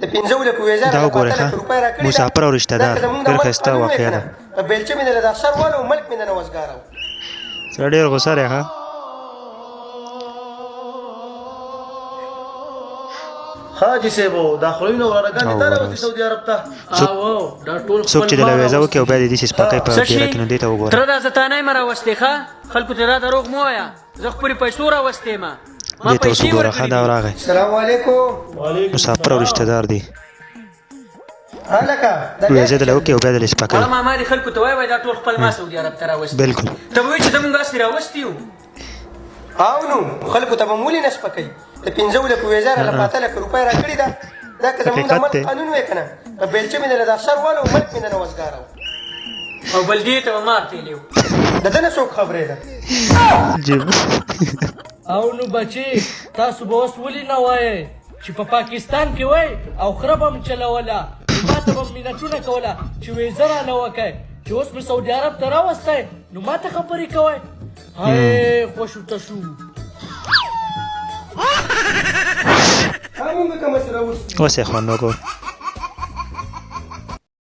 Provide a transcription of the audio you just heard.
د 15,000 دا وګورئ ښه مسافر او رشته دار ډېر ښایسته واقعه ده. بیلچه مې د اثر والو ملک مې نه وزګارو سره ډېر غوسه دی ښه. حاجي صاحب دا خلینو ورګان ته راوځي سعودي عرب ته. او دا ټول څوک چې د ویزه وکړي او بیا د دې سپکۍ په ډېره کې نو دې ته وګوره. تر دا زتانه مې راوستې ښه خلکو ته را دروغ مو وایا زه خپلې پیسو راوستې ما دې ته اوس وګوره ښه دا راغی السلام علیکم مسافر او رشته دار دی هلکه ویزه دله وکړي او بیا د سپکۍ. ما ما دې خلکو ته وایي دا ټول خپل ما سعودي عرب ته راوستې بالکل ته وایي چې زمونږ اصلي راوستي یو او نو خلکو ته به مولې نه سپکوي د 15,000 نه 5,00,000 روپۍ راکړي ده دا که زمونږ د ملک قانون وی که نه په بیلچه مې نه د اثر والو ملک مې نه وزګارو او بل دې ته به مار تېلي و د ده نه څوک خبرې ده او نو بچي تاسو به اوس ولې نه وایئ چې په پاکستان کې وای او خره به م چلوله ما ته به م منتونه کوله چې ویزه رانه وکئ چې اوس مې سعودي عرب ته راوستی نو ما ته خبرې کوئ هی خوش ورته شو همونګه که مسله وشي اوس یې خوند وګور